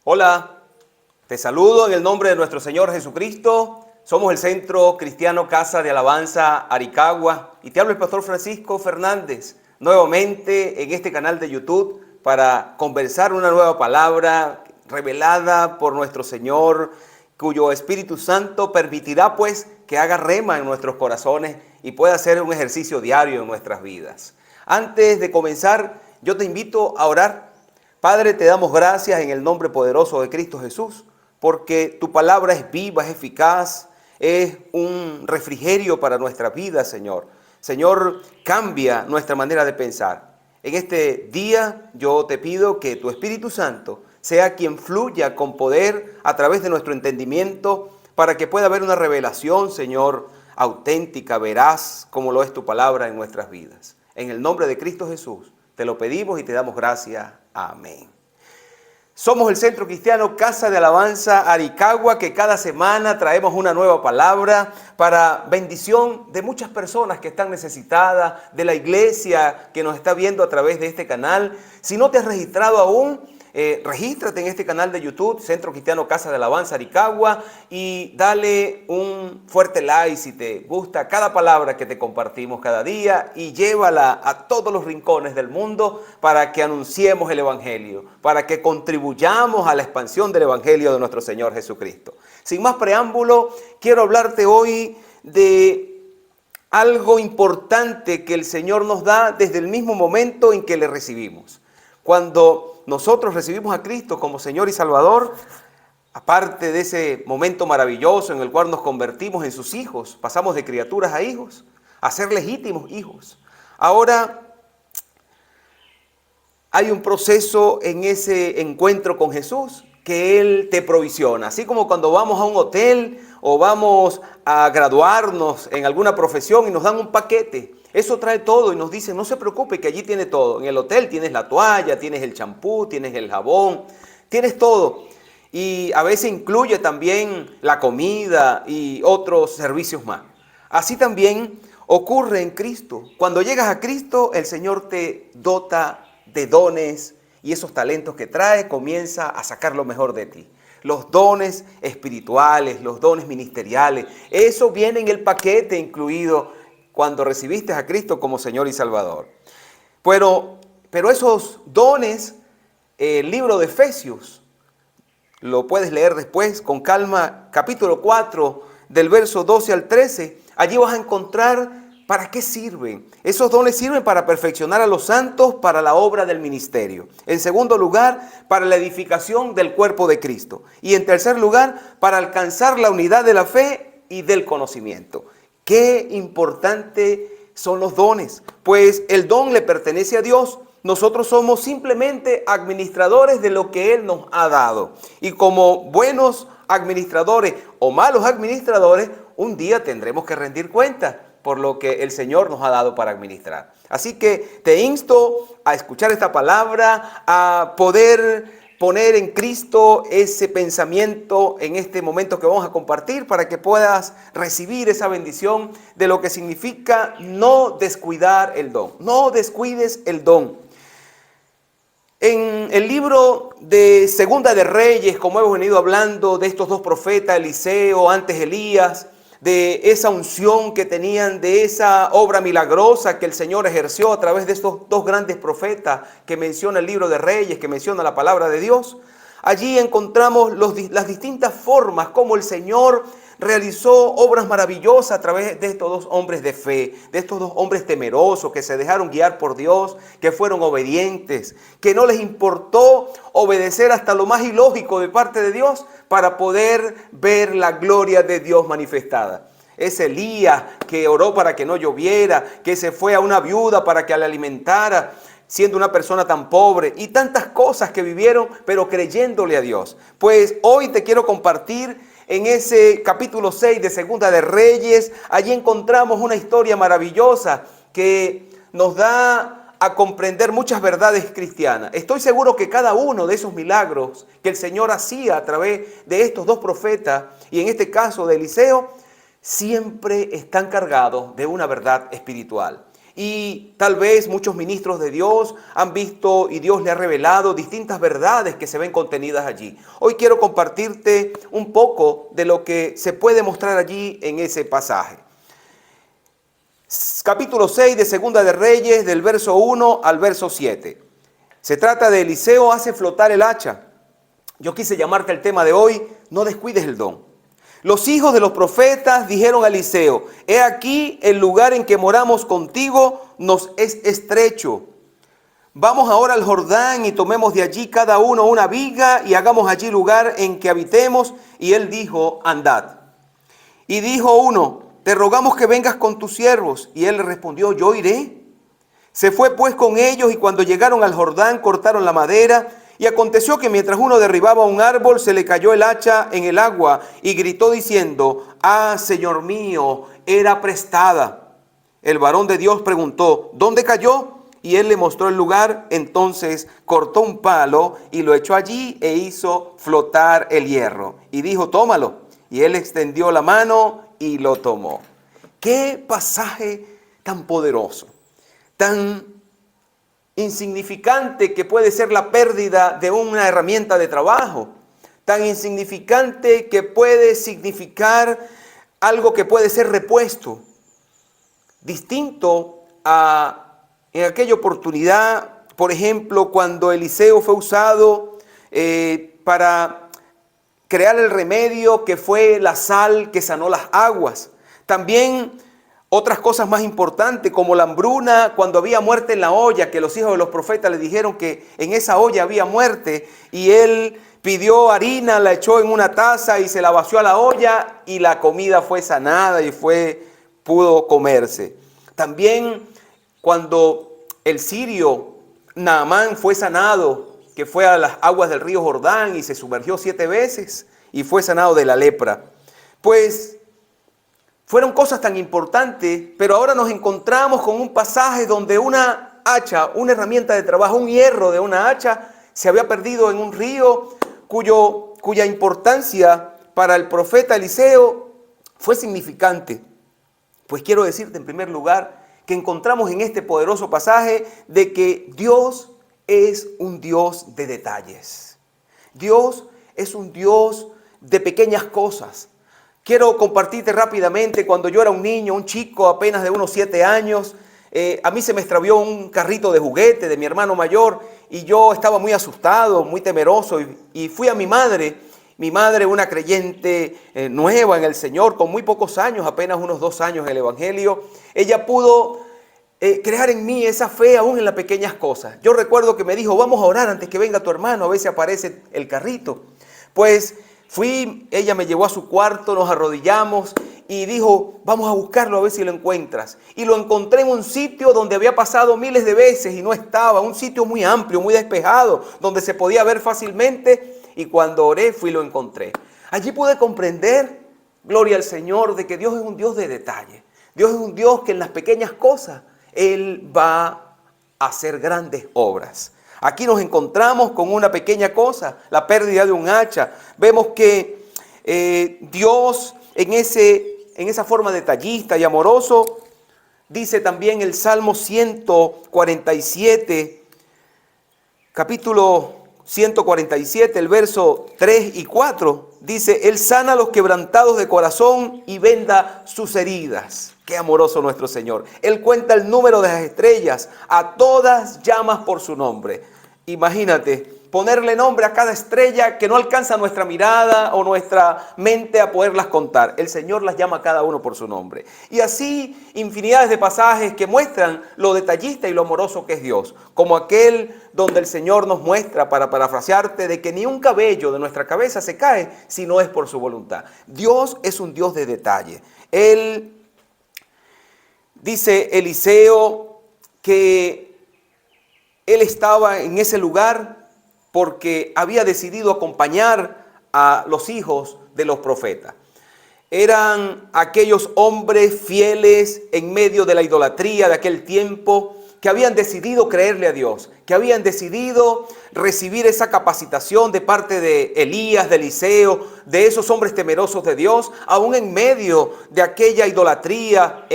Hola, te saludo en el nombre de nuestro Señor Jesucristo. Somos el Centro Cristiano Casa de Alabanza Aricagua y te habla el Pastor Francisco Fernández nuevamente en este canal de YouTube para conversar una nueva palabra revelada por nuestro Señor, cuyo Espíritu Santo permitirá pues que haga rema en nuestros corazones y pueda ser un ejercicio diario en nuestras vidas. Antes de comenzar, yo te invito a orar. Padre, te damos gracias en el nombre poderoso de Cristo Jesús, porque tu palabra es viva, es eficaz, es un refrigerio para nuestra vida, Señor. Señor, cambia nuestra manera de pensar. En este día yo te pido que tu Espíritu Santo sea quien fluya con poder a través de nuestro entendimiento para que pueda haber una revelación, Señor, auténtica, veraz, como lo es tu palabra en nuestras vidas. En el nombre de Cristo Jesús te lo pedimos y te damos gracias. Amén. Somos el Centro Cristiano Casa de Alabanza Aricagua, que cada semana traemos una nueva palabra para bendición de muchas personas que están necesitadas, de la iglesia que nos está viendo a través de este canal. Si no te has registrado aún, regístrate en este canal de YouTube, Centro Cristiano Casa de Alabanza Aricagua, y dale un fuerte like si te gusta cada palabra que te compartimos cada día y llévala a todos los rincones del mundo para que anunciemos el Evangelio, para que contribuyamos a la expansión del Evangelio de nuestro Señor Jesucristo. Sin más preámbulo, quiero hablarte hoy de algo importante que el Señor nos da desde el mismo momento en que le recibimos. Cuando nosotros recibimos a Cristo como Señor y Salvador, aparte de ese momento maravilloso en el cual nos convertimos en sus hijos, pasamos de criaturas a hijos, a ser legítimos hijos. Ahora hay un proceso en ese encuentro con Jesús que Él te provisiona. Así como cuando vamos a un hotel o vamos a graduarnos en alguna profesión y nos dan un paquete. Eso trae todo y nos dicen, no se preocupe que allí tiene todo. En el hotel tienes la toalla, tienes el champú, tienes el jabón, tienes todo. Y a veces incluye también la comida y otros servicios más. Así también ocurre en Cristo. Cuando llegas a Cristo, el Señor te dota de dones y esos talentos que trae comienza a sacar lo mejor de ti. Los dones espirituales, los dones ministeriales, eso viene en el paquete incluido cuando recibiste a Cristo como Señor y Salvador. Pero esos dones, el libro de Efesios, lo puedes leer después con calma, capítulo 4, del verso 12 al 13, allí vas a encontrar para qué sirven. Esos dones sirven para perfeccionar a los santos para la obra del ministerio. En segundo lugar, para la edificación del cuerpo de Cristo. Y en tercer lugar, para alcanzar la unidad de la fe y del conocimiento. Qué importante son los dones, pues el don le pertenece a Dios. Nosotros somos simplemente administradores de lo que Él nos ha dado. Y como buenos administradores o malos administradores, un día tendremos que rendir cuenta por lo que el Señor nos ha dado para administrar. Así que te insto a escuchar esta palabra, a poder poner en Cristo ese pensamiento en este momento que vamos a compartir para que puedas recibir esa bendición de lo que significa no descuidar el don. No descuides el don. En el libro de Segunda de Reyes, como hemos venido hablando de estos dos profetas, Eliseo, antes Elías, de esa unción que tenían, de esa obra milagrosa que el Señor ejerció a través de estos dos grandes profetas que menciona el libro de Reyes, que menciona la palabra de Dios. Allí encontramos las distintas formas como el Señor realizó obras maravillosas a través de estos dos hombres de fe, de estos dos hombres temerosos que se dejaron guiar por Dios, que fueron obedientes, que no les importó obedecer hasta lo más ilógico de parte de Dios para poder ver la gloria de Dios manifestada. Es Elías que oró para que no lloviera, que se fue a una viuda para que la alimentara, siendo una persona tan pobre, y tantas cosas que vivieron, pero creyéndole a Dios. Pues hoy te quiero compartir en ese capítulo 6 de Segunda de Reyes. Allí encontramos una historia maravillosa que nos da a comprender muchas verdades cristianas. Estoy seguro que cada uno de esos milagros que el Señor hacía a través de estos dos profetas, y en este caso de Eliseo, siempre están cargados de una verdad espiritual. Y tal vez muchos ministros de Dios han visto y Dios le ha revelado distintas verdades que se ven contenidas allí. Hoy quiero compartirte un poco de lo que se puede mostrar allí en ese pasaje. Capítulo 6 de Segunda de Reyes, del verso 1 al verso 7. Se trata de Eliseo hace flotar el hacha. Yo quise llamarte el tema de hoy, no descuides el don. Los hijos de los profetas dijeron a Eliseo: he aquí el lugar en que moramos contigo nos es estrecho. Vamos ahora al Jordán y tomemos de allí cada uno una viga y hagamos allí lugar en que habitemos. Y él dijo: andad. Y dijo uno: te rogamos que vengas con tus siervos. Y él le respondió: yo iré. Se fue pues con ellos, y cuando llegaron al Jordán cortaron la madera. Y aconteció que mientras uno derribaba un árbol, se le cayó el hacha en el agua y gritó diciendo: ah, Señor mío, era prestada. El varón de Dios preguntó: ¿dónde cayó? Y él le mostró el lugar. Entonces cortó un palo y lo echó allí e hizo flotar el hierro. Y dijo: tómalo. Y él extendió la mano y lo tomó. Qué pasaje tan poderoso, tan insignificante que puede ser la pérdida de una herramienta de trabajo, tan insignificante que puede significar algo que puede ser repuesto, distinto a en aquella oportunidad, por ejemplo, cuando Eliseo fue usado para crear el remedio que fue la sal que sanó las aguas. También otras cosas más importantes, como la hambruna, cuando había muerte en la olla, que los hijos de los profetas le dijeron que en esa olla había muerte, y él pidió harina, la echó en una taza y se la vació a la olla, y la comida fue sanada y pudo comerse. También cuando el sirio Naamán fue sanado, que fue a las aguas del río Jordán y se sumergió 7 veces y fue sanado de la lepra. Pues fueron cosas tan importantes, pero ahora nos encontramos con un pasaje donde una hacha, una herramienta de trabajo, un hierro de una hacha, se había perdido en un río cuya importancia para el profeta Eliseo fue significante. Pues quiero decirte en primer lugar que encontramos en este poderoso pasaje de que Dios es un Dios de detalles. Dios es un Dios de pequeñas cosas. Quiero compartirte rápidamente, cuando yo era un niño, un chico apenas de unos 7 años, a mí se me extravió un carrito de juguete de mi hermano mayor y yo estaba muy asustado, muy temeroso y fui a mi madre. Mi madre, una creyente nueva en el Señor, con muy pocos años, apenas unos 2 años en el Evangelio. Ella pudo crear en mí esa fe aún en las pequeñas cosas. Yo recuerdo que me dijo: vamos a orar antes que venga tu hermano, a ver si aparece el carrito. Pues fui, ella me llevó a su cuarto, nos arrodillamos y dijo: vamos a buscarlo a ver si lo encuentras. Y lo encontré en un sitio donde había pasado miles de veces y no estaba, un sitio muy amplio, muy despejado, donde se podía ver fácilmente. Y cuando oré, fui y lo encontré. Allí pude comprender, gloria al Señor, de que Dios es un Dios de detalle. Dios es un Dios que en las pequeñas cosas Él va a hacer grandes obras. Aquí nos encontramos con una pequeña cosa, la pérdida de un hacha. Vemos que Dios en esa forma detallista y amoroso, dice también el Salmo 147, capítulo 147, el verso 3 y 4, dice: Él sana a los quebrantados de corazón y venda sus heridas. Qué amoroso nuestro Señor. Él cuenta el número de las estrellas, a todas llamas por su nombre. Imagínate, ponerle nombre a cada estrella que no alcanza nuestra mirada o nuestra mente a poderlas contar. El Señor las llama a cada uno por su nombre. Y así infinidades de pasajes que muestran lo detallista y lo amoroso que es Dios. Como aquel donde el Señor nos muestra, para parafrasearte, de que ni un cabello de nuestra cabeza se cae si no es por su voluntad. Dios es un Dios de detalle. Él, dice Eliseo, que él estaba en ese lugar porque había decidido acompañar a los hijos de los profetas. Eran aquellos hombres fieles en medio de la idolatría de aquel tiempo, que habían decidido creerle a Dios, que habían decidido recibir esa capacitación de parte de Elías, de Eliseo, de esos hombres temerosos de Dios, aún en medio de aquella idolatría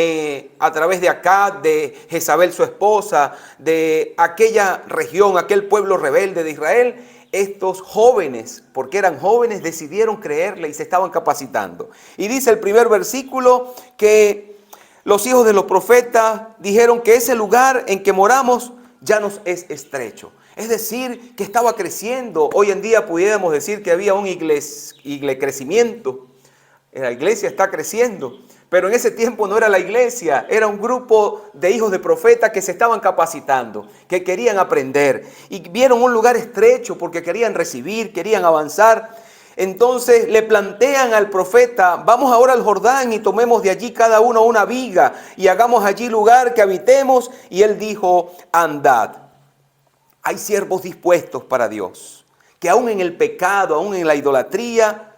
a través de Acab, de Jezabel su esposa, de aquella región, aquel pueblo rebelde de Israel. Estos jóvenes, porque eran jóvenes, decidieron creerle y se estaban capacitando. Y dice el primer versículo que los hijos de los profetas dijeron que ese lugar en que moramos ya nos es estrecho. Es decir, que estaba creciendo. Hoy en día pudiéramos decir que había un crecimiento. La iglesia está creciendo. Pero en ese tiempo no era la iglesia, era un grupo de hijos de profetas que se estaban capacitando, que querían aprender. Y vieron un lugar estrecho porque querían recibir, querían avanzar. Entonces le plantean al profeta, vamos ahora al Jordán y tomemos de allí cada uno una viga y hagamos allí lugar que habitemos. Y él dijo, andad. Hay siervos dispuestos para Dios, que aún en el pecado, aún en la idolatría,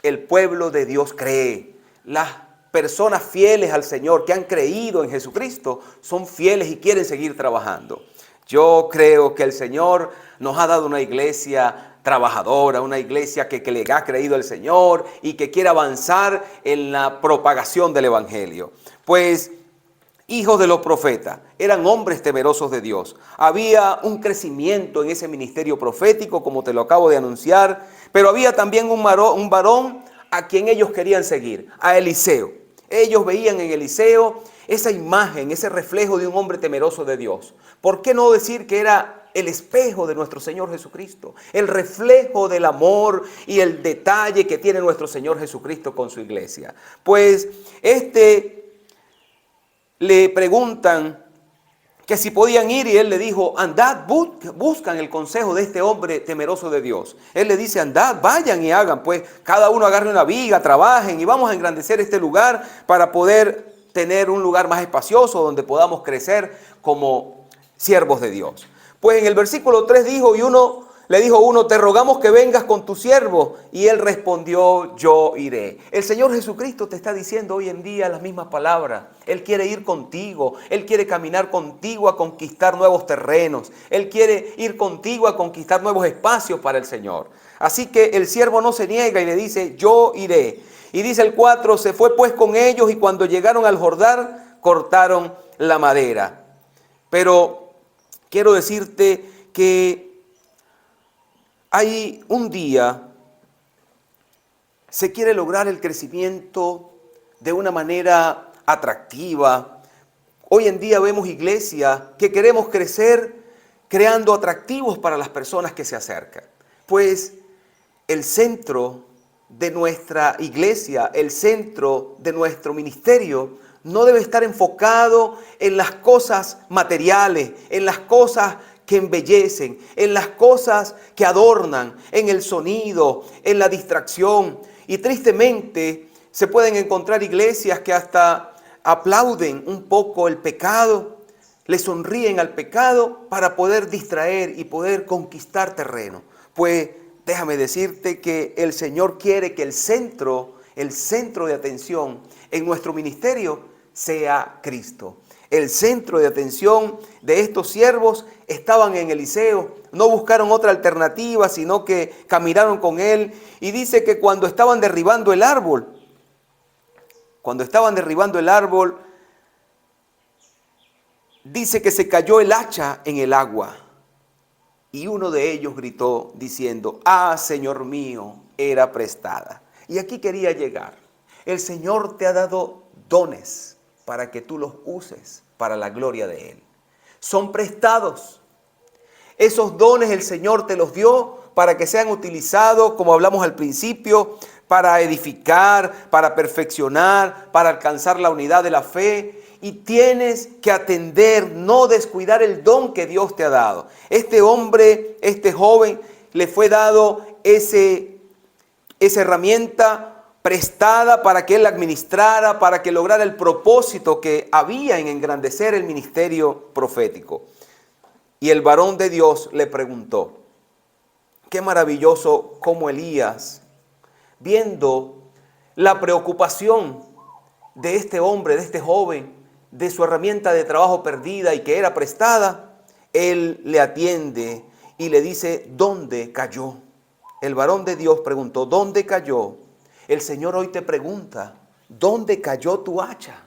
el pueblo de Dios cree. Las personas fieles al Señor que han creído en Jesucristo son fieles y quieren seguir trabajando. Yo creo que el Señor nos ha dado una iglesia trabajadora, una iglesia que le ha creído al Señor y que quiere avanzar en la propagación del Evangelio. Pues hijos de los profetas, eran hombres temerosos de Dios. Había un crecimiento en ese ministerio profético, como te lo acabo de anunciar, pero había también un varón a quien ellos querían seguir, a Eliseo. Ellos veían en Eliseo esa imagen, ese reflejo de un hombre temeroso de Dios. ¿Por qué no decir que era el espejo de nuestro Señor Jesucristo? El reflejo del amor y el detalle que tiene nuestro Señor Jesucristo con su iglesia. Pues le preguntan que si podían ir y él le dijo, andad, buscan el consejo de este hombre temeroso de Dios. Él le dice, andad, vayan y hagan, pues cada uno agarre una viga, trabajen y vamos a engrandecer este lugar para poder tener un lugar más espacioso donde podamos crecer como siervos de Dios. Pues en el versículo 3 le dijo uno, te rogamos que vengas con tu siervo. Y él respondió, yo iré. El Señor Jesucristo te está diciendo hoy en día las mismas palabras. Él quiere ir contigo. Él quiere caminar contigo a conquistar nuevos terrenos. Él quiere ir contigo a conquistar nuevos espacios para el Señor. Así que el siervo no se niega y le dice, yo iré. Y dice el 4, se fue pues con ellos y cuando llegaron al Jordán, cortaron la madera. Pero quiero decirte que hay un día, se quiere lograr el crecimiento de una manera atractiva. Hoy en día vemos iglesias que queremos crecer creando atractivos para las personas que se acercan. Pues el centro de nuestra iglesia, el centro de nuestro ministerio, no debe estar enfocado en las cosas materiales, en las cosas que embellecen, en las cosas que adornan, en el sonido, en la distracción. Y tristemente se pueden encontrar iglesias que hasta aplauden un poco el pecado, le sonríen al pecado para poder distraer y poder conquistar terreno. Pues déjame decirte que el Señor quiere que el centro de atención en nuestro ministerio sea Cristo. El centro de atención de estos siervos estaban en Eliseo. No buscaron otra alternativa, sino que caminaron con él. Y dice que cuando estaban derribando el árbol, dice que se cayó el hacha en el agua. Y uno de ellos gritó diciendo, Señor mío, era prestada. Y aquí quería llegar. El Señor te ha dado dones para que tú los uses para la gloria de Él. Son prestados. Esos dones el Señor te los dio para que sean utilizados, como hablamos al principio, para edificar, para perfeccionar, para alcanzar la unidad de la fe. Y tienes que atender, no descuidar el don que Dios te ha dado. Este hombre, este joven, le fue dado esa herramienta prestada para que él la administrara, para que lograra el propósito que había en engrandecer el ministerio profético. Y el varón de Dios le preguntó, qué maravilloso como Elías, viendo la preocupación de este hombre, de este joven, de su herramienta de trabajo perdida y que era prestada, él le atiende y le dice, ¿dónde cayó? El varón de Dios preguntó, ¿dónde cayó? El Señor hoy te pregunta, ¿dónde cayó tu hacha?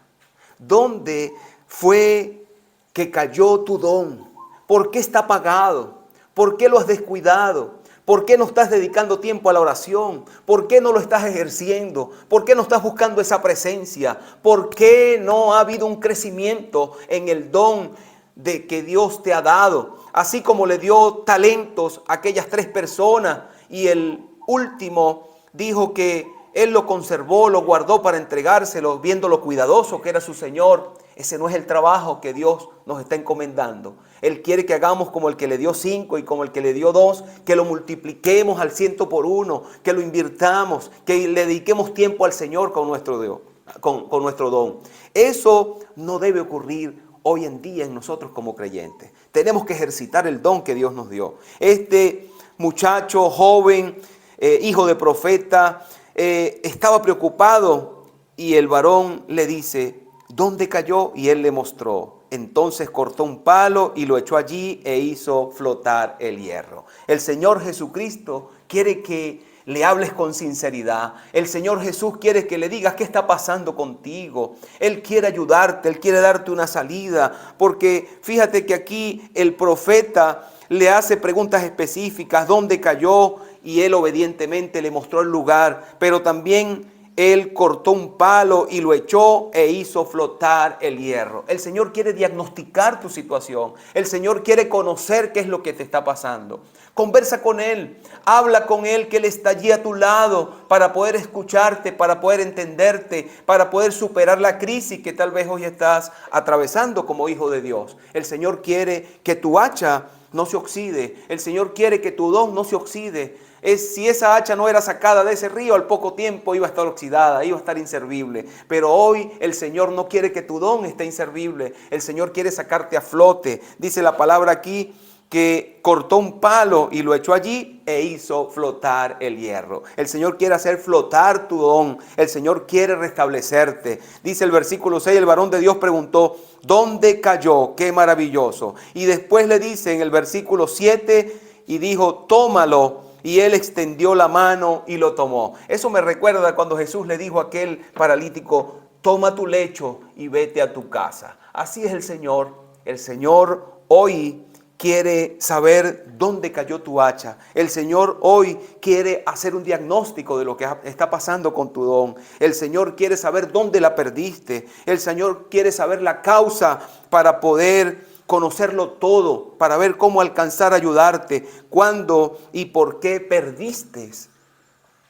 ¿Dónde fue que cayó tu don? ¿Por qué está apagado? ¿Por qué lo has descuidado? ¿Por qué no estás dedicando tiempo a la oración? ¿Por qué no lo estás ejerciendo? ¿Por qué no estás buscando esa presencia? ¿Por qué no ha habido un crecimiento en el don de que Dios te ha dado? Así como le dio talentos a aquellas 3 personas y el último dijo que él lo conservó, lo guardó para entregárselo, viendo lo cuidadoso que era su Señor. Ese no es el trabajo que Dios nos está encomendando. Él quiere que hagamos como el que le dio 5 y como el que le dio 2, que lo multipliquemos al 100 por 1, que lo invirtamos, que le dediquemos tiempo al Señor con nuestro Dios, con nuestro don. Eso no debe ocurrir hoy en día en nosotros como creyentes. Tenemos que ejercitar el don que Dios nos dio. Este muchacho joven, hijo de profeta, estaba preocupado y el varón le dice, ¿dónde cayó? Y él le mostró. Entonces cortó un palo y lo echó allí e hizo flotar el hierro. El Señor Jesucristo quiere que le hables con sinceridad. El Señor Jesús quiere que le digas qué está pasando contigo. Él quiere ayudarte, Él quiere darte una salida. Porque fíjate que aquí el profeta le hace preguntas específicas, ¿dónde cayó? Y él obedientemente le mostró el lugar, pero también él cortó un palo y lo echó e hizo flotar el hierro. El Señor quiere diagnosticar tu situación. El Señor quiere conocer qué es lo que te está pasando. Conversa con Él, habla con Él, que Él está allí a tu lado para poder escucharte, para poder entenderte, para poder superar la crisis que tal vez hoy estás atravesando como hijo de Dios. El Señor quiere que tu hacha no se oxide. El Señor quiere que tu don no se oxide. Si esa hacha no era sacada de ese río, al poco tiempo iba a estar oxidada, iba a estar inservible. Pero hoy el Señor no quiere que tu don esté inservible. El Señor quiere sacarte a flote. Dice la palabra aquí que cortó un palo y lo echó allí e hizo flotar el hierro. El Señor quiere hacer flotar tu don. El Señor quiere restablecerte. Dice el versículo 6, el varón de Dios preguntó, ¿dónde cayó? Qué maravilloso. Y después le dice en el versículo 7, y dijo, tómalo. Y él extendió la mano y lo tomó. Eso me recuerda cuando Jesús le dijo a aquel paralítico, toma tu lecho y vete a tu casa. Así es el Señor. El Señor hoy quiere saber dónde cayó tu hacha. El Señor hoy quiere hacer un diagnóstico de lo que está pasando con tu don. El Señor quiere saber dónde la perdiste. El Señor quiere saber la causa para poder conocerlo todo, para ver cómo alcanzar a ayudarte, cuándo y por qué perdiste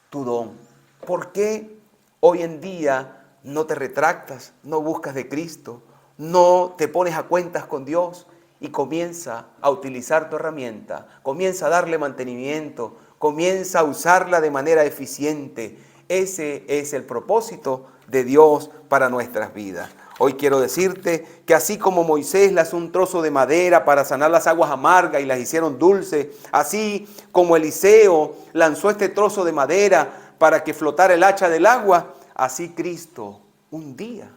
tu don. ¿Por qué hoy en día no te retractas, no buscas de Cristo, no te pones a cuentas con Dios y comienza a utilizar tu herramienta, comienza a darle mantenimiento, comienza a usarla de manera eficiente? Ese es el propósito de Dios para nuestras vidas. Hoy quiero decirte que así como Moisés lanzó un trozo de madera para sanar las aguas amargas y las hicieron dulces, así como Eliseo lanzó este trozo de madera para que flotara el hacha del agua, así Cristo un día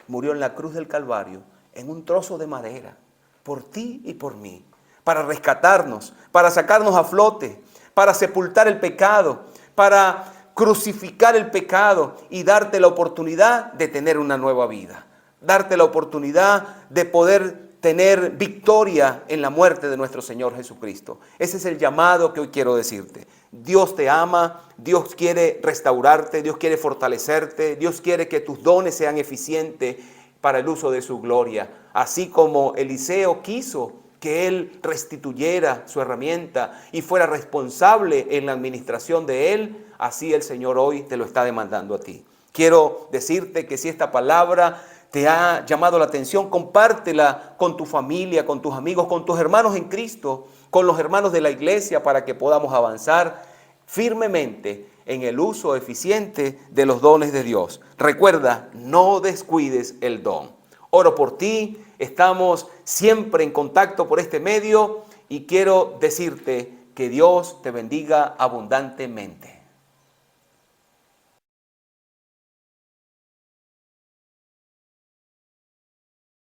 murió en la cruz del Calvario en un trozo de madera, por ti y por mí, para rescatarnos, para sacarnos a flote, para sepultar el pecado, para crucificar el pecado y darte la oportunidad de tener una nueva vida. Darte la oportunidad de poder tener victoria en la muerte de nuestro Señor Jesucristo. Ese es el llamado que hoy quiero decirte. Dios te ama, Dios quiere restaurarte, Dios quiere fortalecerte, Dios quiere que tus dones sean eficientes para el uso de su gloria. Así como Eliseo quiso que él restituyera su herramienta y fuera responsable en la administración de él, así el Señor hoy te lo está demandando a ti. Quiero decirte que si esta palabra te ha llamado la atención, compártela con tu familia, con tus amigos, con tus hermanos en Cristo, con los hermanos de la iglesia para que podamos avanzar firmemente en el uso eficiente de los dones de Dios. Recuerda, no descuides el don. Oro por ti, estamos siempre en contacto por este medio y quiero decirte que Dios te bendiga abundantemente.